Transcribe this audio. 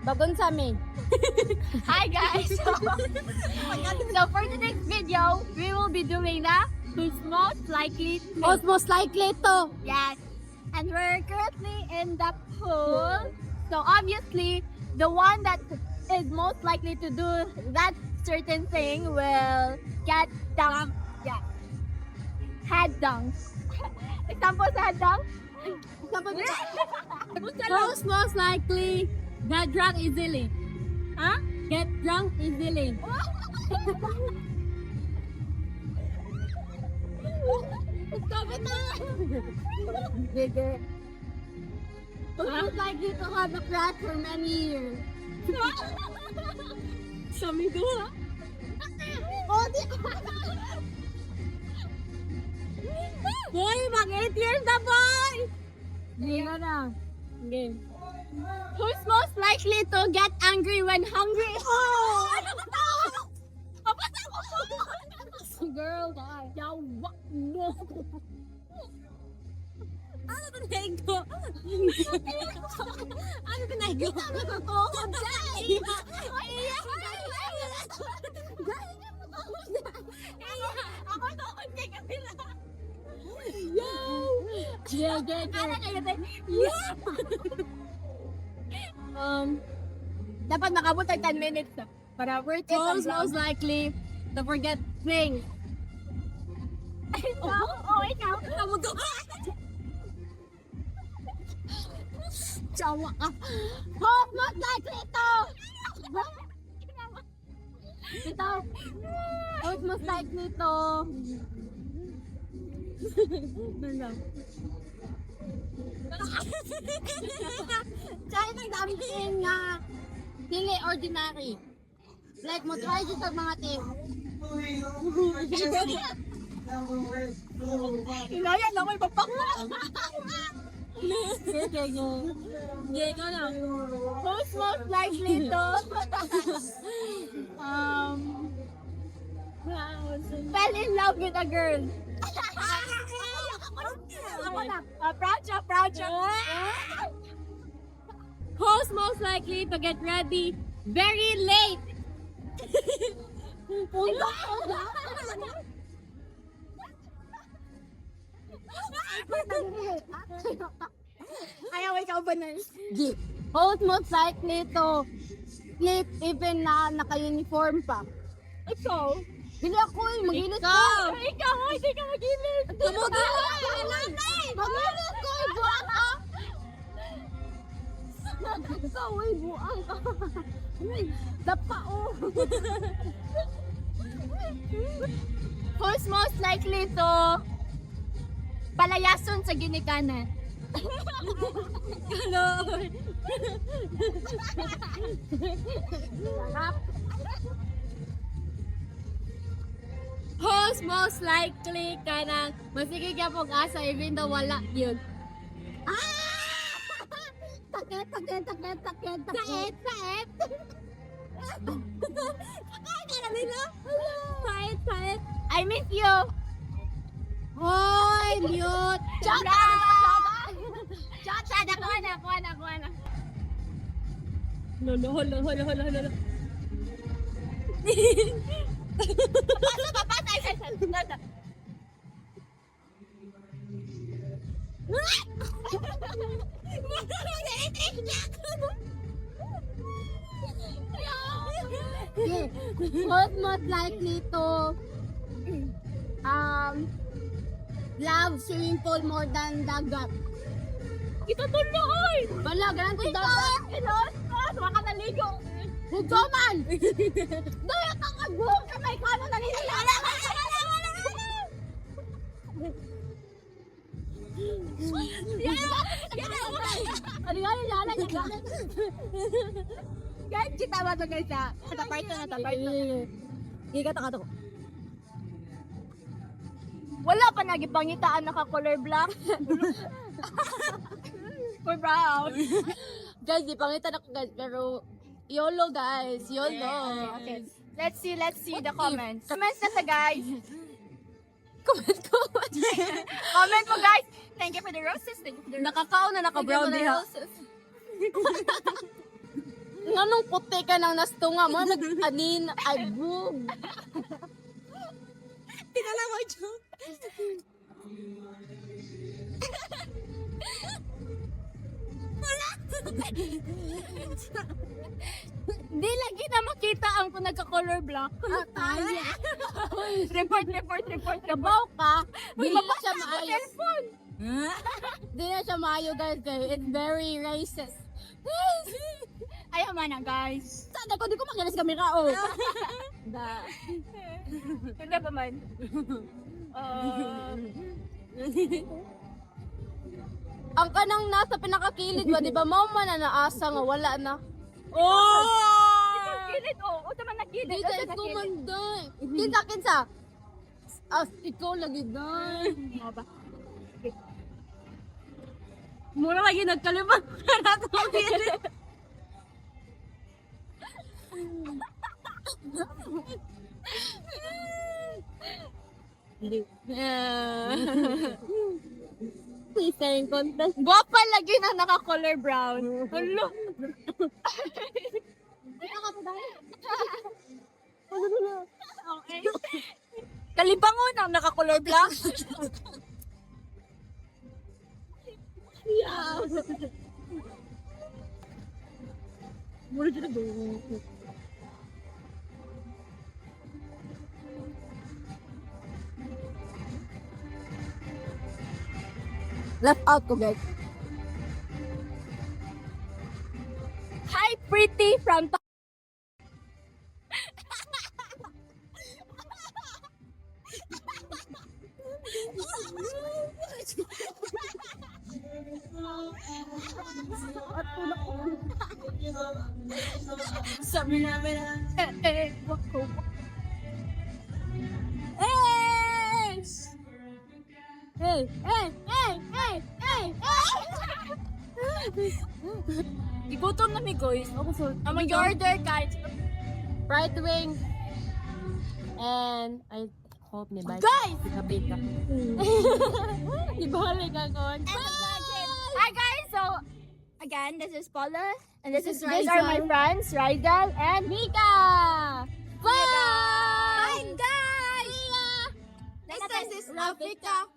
Bagon sa amin. Hi guys! So for today's video, we will be doing the who's most likely to. Most likely to. Yes. And we're currently in the pool. So obviously, the one that is most likely to do that certain thing will get dunked. Yeah. Head dunked. Example sa head dunk? Who's most likely get drunk easily? Huh? Get drunk easily. Stop it na! Who's most likely to have a crush for many years? Sabi ko ha? Oh, di Boy, mag 8 years na boy! Hindi ka na. Game. Who's most likely to get angry when hungry? Oh! Girl, yawa mo. Ano tinay ko? Ano tinay ko? Ako to, hindi ka pila. Yeah. Dapat makabot ng 10 minutes na. Para worth it. Who's most likely to forget things? Ikaw. Chawa ka. Who's most likely to? Ito. Who's most likely to... Tsaka nagdaming nga dili ordinary. Like mo try sa mga team. Inayan na may papak. Gego na. Who's most likely to fell in love with a girl? Ako na. Proud siya. Who's most likely to get ready very late? Ayaw, ikaw ba na? Who's most likely to sleep even na naka-uniform pa? Ikaw. Hindi ako eh, magilis ko. Ikaw, hindi ka magilis. Magilis ko, buwang ka. Ikaw eh, buwang ka. Dapa oh. Who's most likely to palayason sa ginikanan? Who's most likely ka na masigig ka pag-asa even though wala yun? Takit. Sakit. I miss you. Hoy, mute. Chota! Kuha na. Lolo. Papasa. Who's most likely to love swimming pool more than dagat? Ito tuloy. Wala, ganun to dagat. Maka naligo. Hugo man! Daya ka buhok kamay ka na naniniwala. Ano nga yung lala niya? Guys, kita ba ito guys ha? Natapart na. Gigata ko. Wala pa nagipangitaan naka-color black. Or brown. Guys, di pangitan ako guys, pero YOLO guys, YOLO. Okay. Let's see the comments. Comments na sa guys. Comment. Comment mo guys. Thank you for the roses. Nakakaon na naka-brown Thank you diha. for the roses. Nganong puti ka nang nastunga mo? Nag-anin, ay bug. Tinala mo, joke. Di lagi na makita ang kung nagka-color black. Report. Kabaw ka. Di na siya maayo. Cellphone. Di na siya maayo guys. It's very racist. Ayaw man na, guys. Sana ko, di ko makinis kamera, oh. Da. Hindi ba man? Ang kanang nasa pinakakilid ba, di ba? Mao man na naasa nga, wala na. Kilid, oh. O, tama na kilid. Dito is kumanday. Kinsa. As ikaw lagi, day. Mga ba? Mura lagi nagkalipan. Staring contest. Guwapa lagi na naka-color brown. Hello. Okay. Kalibangon ang naka-color black. Mura dito ba? Left out ko, guys. Hi, pretty from Sabi namin na. wako. Igutom na mi, guys. Amang order guys. Fried wing. And I hope ni bye. Guys! Pika-pika. Ibalik ako. Hi guys, so again, this is Paula and these are Rydal. my friends, Rydal and Mika! Bye! Bye, guys! This is Rafika.